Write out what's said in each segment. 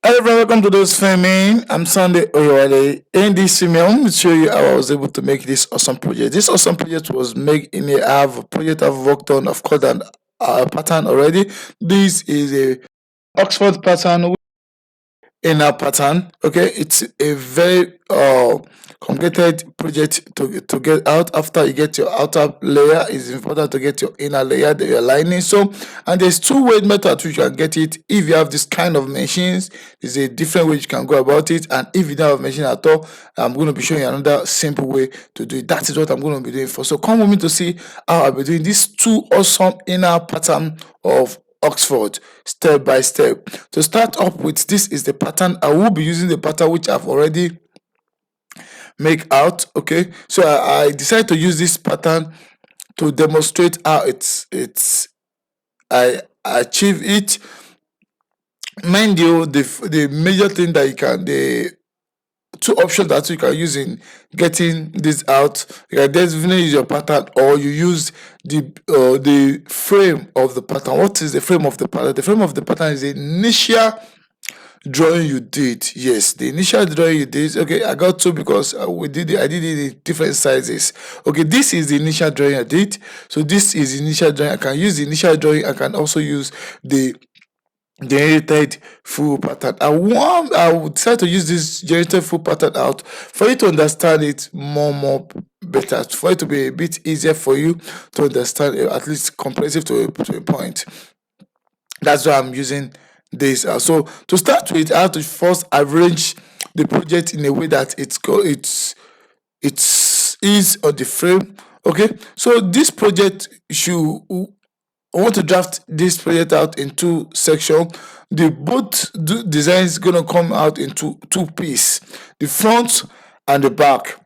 Hello everyone, welcome to this filming. I'm Sunday Oyewale. In this film, I'm going to show you how I was able to make this awesome project. This awesome project was made in a I have a project I've worked on. I've called an pattern already. This is a Oxford pattern in our pattern. Okay, it's a very complicated project to get out. After you get your outer layer, it's important to get your inner layer that you're lining. So, and there's two-way method which you can get it. If you have this kind of machines, there's a different way you can go about it. And if you don't have a machine at all, I'm going to be showing you another simple way to do it. That is what I'm going to be doing for. So come with me to see how I'll be doing these two awesome inner pattern of Oxford step by step. To start up with, this is the pattern. I will be using the pattern which I've already make out. Okay, so I decided to use this pattern to demonstrate how I achieve it. Mind you, the major thing that you can the two options that you can use in getting this out. You can definitely use your pattern, or you use the frame of the pattern. What is the frame of the pattern? The frame of the pattern is the initial drawing you did. Yes, the initial drawing you did. Okay, I got two because I did it in different sizes. Okay, this is the initial drawing I did. So this is the initial drawing. I can use the initial drawing. I can also use the generated full pattern. I would decide to use this generated full pattern out for you to understand it more better, for it to be a bit easier for you to understand, at least comprehensive to a point. That's why I'm using this. So to start with, I have to first arrange the project in a way that it's is on the frame. Okay, so this project should I want to draft this project out in two sections. The both designs gonna come out into two pieces, the front and the back.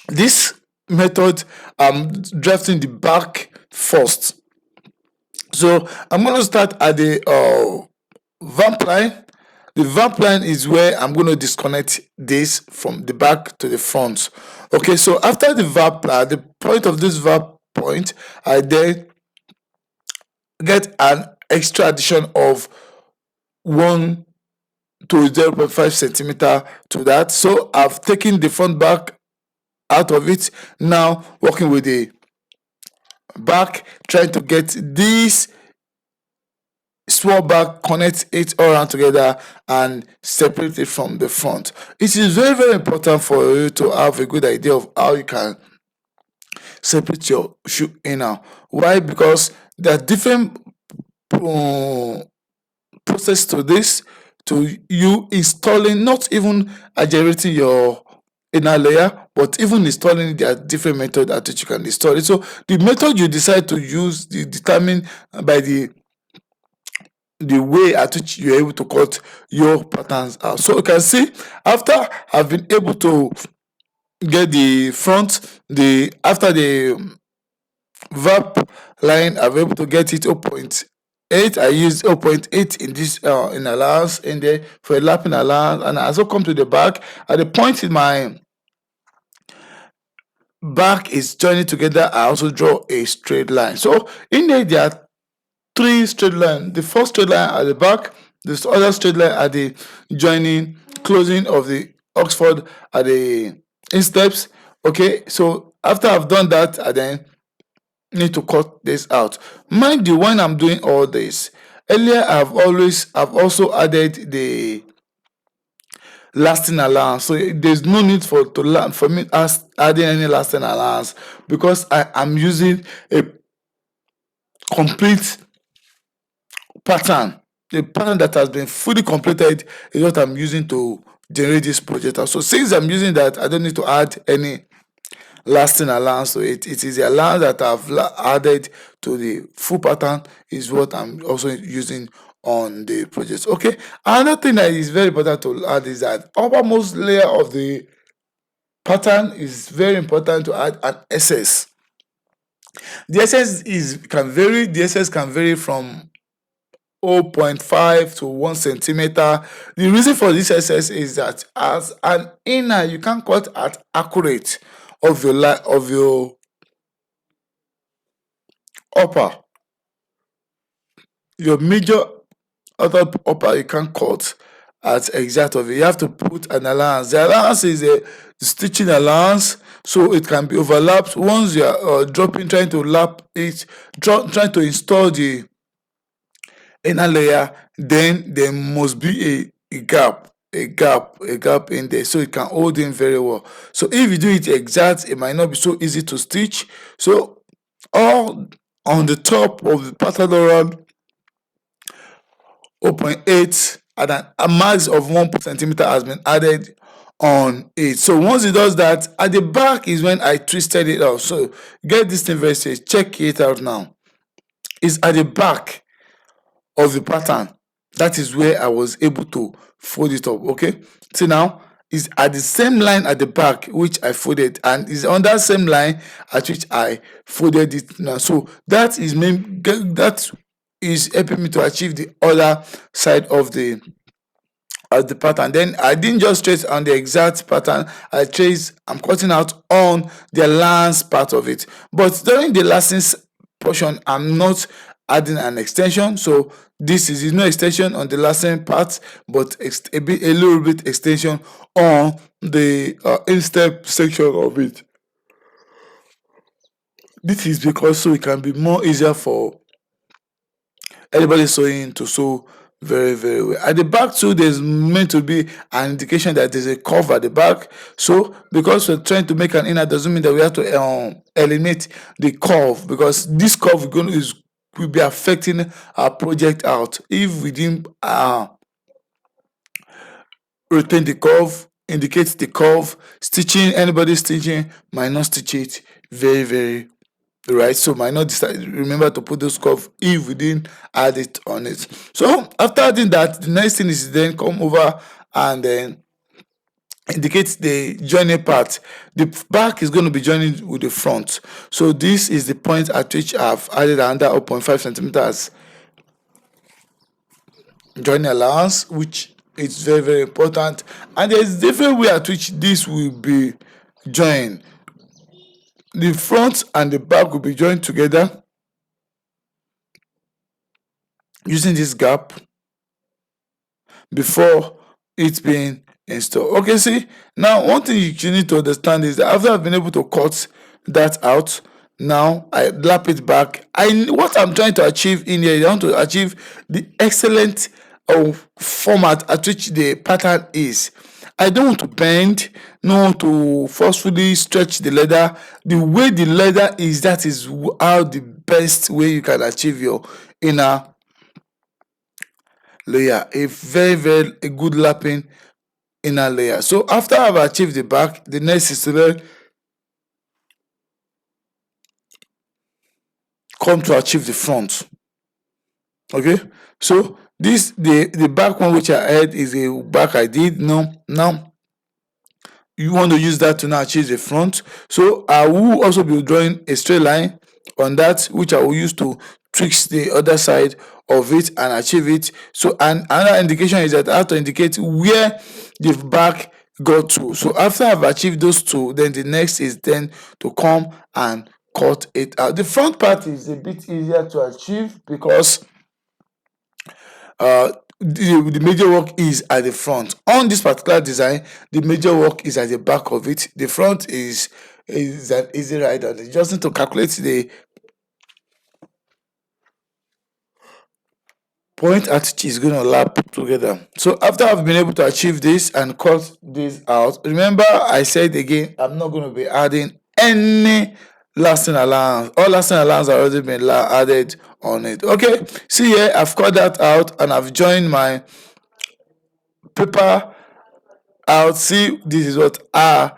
This method, I'm drafting the back first. So I'm gonna start at the vamp line. The vamp line is where I'm going to disconnect this from the back to the front. Okay, so after the vamp line, the point of this vamp point, I then get an extra addition of 1 to 0.5 centimeter to that. So I've taken the front back out of it. Now working with the back, trying to get this small back, connect it all around together and separate it from the front. It is very important for you to have a good idea of how you can separate your shoe inner. Why? Because there are different process to this, to you installing, not even generating your inner layer, but even installing it. There are different methods at which you can install it. So the method you decide to use is determined by the way at which you're able to cut your patterns out. So you can see, after I've been able to get the front, after the VAP line, I'm able to get it 0.8. I use 0.8 in this in allowance in there for a lapping allowance, and I also come to the back. At the point in my back is joining together, I also draw a straight line. So in there are three straight lines. The first straight line at the back, this other straight line at the joining closing of the Oxford at the insteps. Okay, so after I've done that, I then need to cut this out. Mind you, when I'm doing all this, earlier I've also added the lasting allowance, so there's no need for me adding any lasting allowance, because I am using a complete pattern. The pattern that has been fully completed is what I'm using to generate this project. So since I'm using that, I don't need to add any lasting allowance to it. It is the allowance that I've added to the full pattern is what I'm also using on the project. Okay, another thing that is very important to add is that uppermost layer of the pattern is very important to add an SS. The SS can vary. The SS can vary from 0.5 to 1 centimeter. The reason for this SS is that as an inner, you can't cut at accurate of your upper. Your major upper you can't cut at exact of it. You have to put an allowance. The allowance is a stitching allowance, so it can be overlapped. Once you are dropping, trying to lap it, trying to install the inner layer, then there must be a gap, a gap in there, so it can hold in very well. So if you do it exact, it might not be so easy to stitch. So all on the top of the pattern around 0.8 and a max of 1 centimeter has been added on it. So once it does that, at the back is when I twisted it out. So get this thing very serious. Check it out now. It's at the back of the pattern. That is where I was able to fold it up. Okay, so now is at the same line at the back which I folded, and is on that same line at which I folded it now. So that is helping me to achieve the other side of the pattern. Then I didn't just trace on the exact pattern, I'm cutting out on the last part of it. But during the lacing portion, I'm not adding an extension. So this is no extension on the lacing part, but a little bit extension on the instep section of it. This is because so it can be more easier for anybody sewing to sew very well. At the back too, there's meant to be an indication that there's a curve at the back. So because we're trying to make an inner, doesn't mean that we have to eliminate the curve, because this curve will be affecting our project out if we didn't retain the curve, indicate the curve. Anybody stitching might not stitch it very right, so might not remember to put those curve if we didn't add it on it. So after adding that, the next thing is then come over and then indicate the joining part. The back is going to be joining with the front, so this is the point at which I've added another 0.5 centimeters joining allowance, which is very important. And there's different way at which this will be joined. The front and the back will be joined together using this gap before it's being installed. Okay, see, now one thing you need to understand is that after I've been able to cut that out, now I lap it back. What I'm trying to achieve in here, I want to achieve the excellent format at which the pattern is. I don't want to bend, no want to forcefully stretch the leather. The way the leather is, that is how the best way you can achieve your inner layer. A very a good lapping inner layer. So after I've achieved the back, the next is to then come to achieve the front. Okay, so this the back one which I had is a back I did. Now you want to use that to now achieve the front. So I will also be drawing a straight line on that, which I will use to twist the other side of it and achieve it. So and another indication is that I have to indicate where the back got to. So after I've achieved those two, then the next is then to come and cut it out. The front part is a bit easier to achieve because the major work is at the front. On this particular design, the major work is at the back of it. The front is an easy ride on it. You just need to calculate the point at which is going to lap together. So after I've been able to achieve this and cut this out, remember I said again, I'm not going to be adding any lasting allowance. All lasting allowance have already been added on it. Okay, see here, I've cut that out and I've joined my paper out. See, this is what I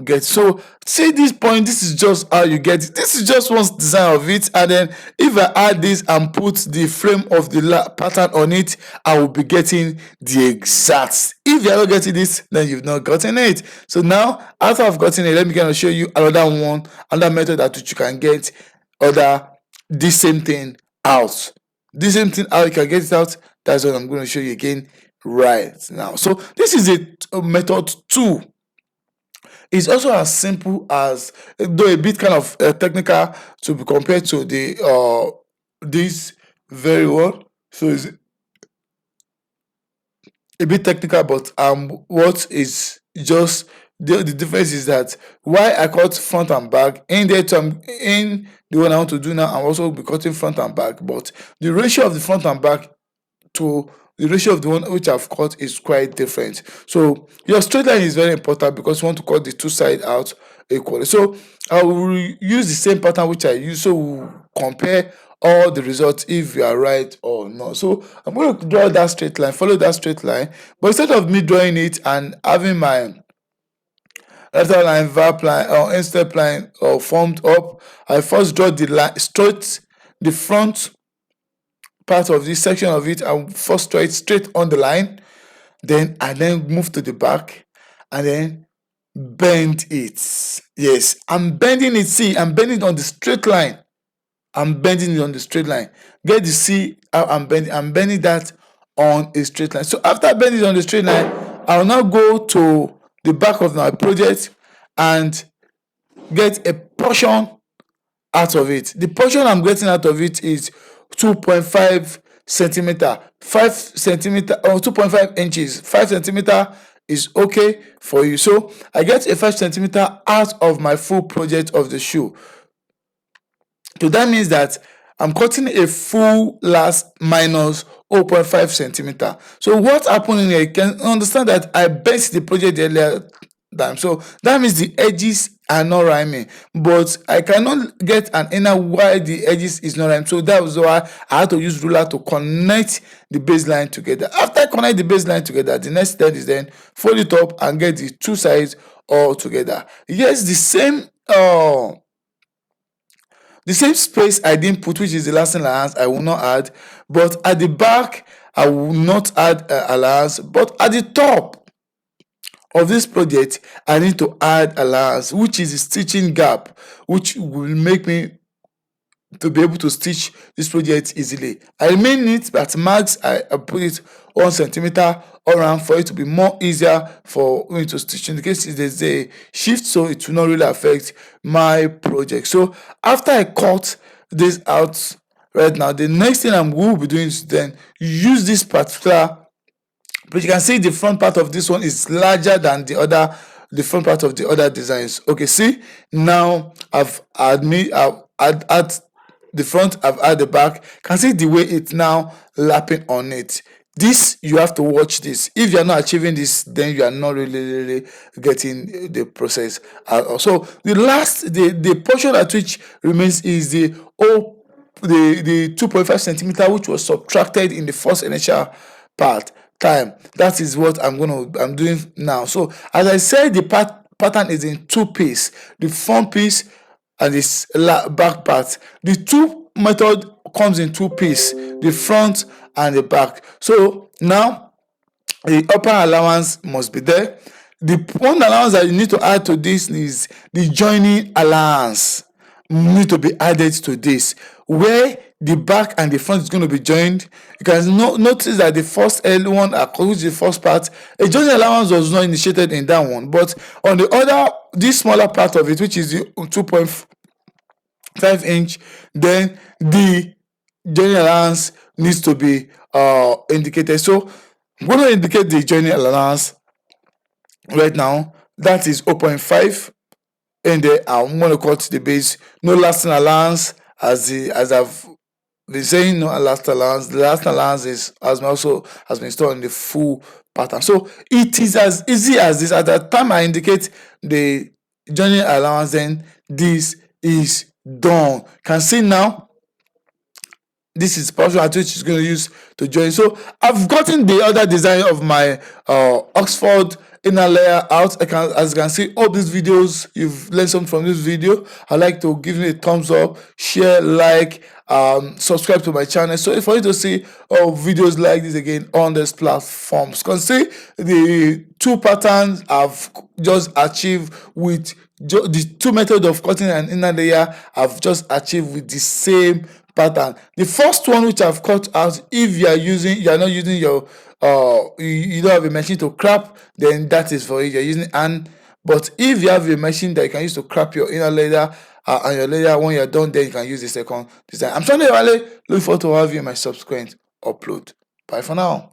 get. So see this point, this is just how you get it. This is just one design of it, and then if I add this and put the frame of the pattern on it, I will be getting the exact. If you're not getting this, then you've not gotten it. So now after I've gotten it, let me kind of show you another method at which you can get this same thing out. This same thing out, you can get it out. That's what I'm going to show you again right now. So this is a method 2. It's also as simple as, though a bit kind of technical to be compared to the this very one. So a bit technical, but what is just the difference is that why I cut front and back in there in the one I want to do now, I'm also be cutting front and back, but the ratio of the front and back to the ratio of the one which I've cut is quite different. So your straight line is very important because you want to cut the two sides out equally. So I will use the same pattern which I use, so we'll compare all the results if you are right or not. So I'm going to draw that straight line, follow that straight line, but instead of me drawing it and having my lateral line, verb line, or instep line formed up, I first draw the line straight, the front part of this section of it. I first draw it straight on the line, then I move to the back and then bend it. Yes, I'm bending it. See, I'm bending it on the straight line. I'm bending it on the straight line. Get to see how I'm bending that on a straight line. So after bending it on the straight line, I'll now go to the back of my project and get a portion out of it. The portion I'm getting out of it is 2.5 centimeter, 5 centimeter, or 2.5 inches. 5 centimeter is okay for you. So I get a 5 centimeter out of my full project of the shoe. So that means that I'm cutting a full last minus 0.5 centimeter. So what's happening here? You can understand that I bent the project earlier time. So that means the edges are not rhyming, but I cannot get an inner why the edges is not rhyming. So that was why I had to use ruler to connect the baseline together. After I connect the baseline together, the next step is then fold it up and get the two sides all together. Yes, the same space I didn't put, which is the last allowance, I will not add. But at the back, I will not add allowance. But at the top of this project, I need to add allowance, which is the stitching gap, which will make me to be able to stitch this project easily. I remain it, but marks I put it 1 centimeter around for it to be more easier for me to stitch. In the case there's a shift, so it will not really affect my project. So after I cut this out right now, the next thing I'm going to be doing is then use this particular, but you can see the front part of this one is larger than the front part of the other designs. Okay, see, now I've add the front, I've added the back. Can see the way it's now lapping on it. This, you have to watch this. If you are not achieving this, then you are not really getting the process. So the portion at which remains is the 2.5 centimeter, which was subtracted in the first initial part time. That is what I'm doing now. So as I said, the pattern is in two pieces, the front piece and this back part. The two method comes in two pieces, the front and the back. So now the upper allowance must be there. The one allowance that you need to add to this is the joining allowance need to be added to this, where the back and the front is going to be joined. You can notice that the first one, which is the first part, a joining allowance was not initiated in that one, but on the other, this smaller part of it, which is the 2.5 inch, then the joining allowance needs to be indicated. So I'm going to indicate the joining allowance right now. That is 0.5. And then I'm going to cut the base. No lasting allowance, as I've been saying, no lasting allowance. The last allowance has been stored in the full pattern. So it is as easy as this. At the time I indicate the joining allowance, then this is done. Can see now, this is the portion at which is going to use to join. So I've gotten the other design of my Oxford inner layer out. As you can see, all these videos, you've learned something from this video. I'd like to give me a thumbs up, share, like, subscribe to my channel, so for you to see videos like this again on these platforms. You can see the two patterns I've just achieved with the two methods of cutting an inner layer. I've just achieved with the same pattern. The first one which I've cut out, if you are not using your you don't have a machine to crap, then that is for it. You're using hand. But if you have a machine that you can use to crap your inner layer and your layer, when you're done, then you can use the second design. I'm Sunday Valley. Look forward to having my subsequent upload. Bye for now.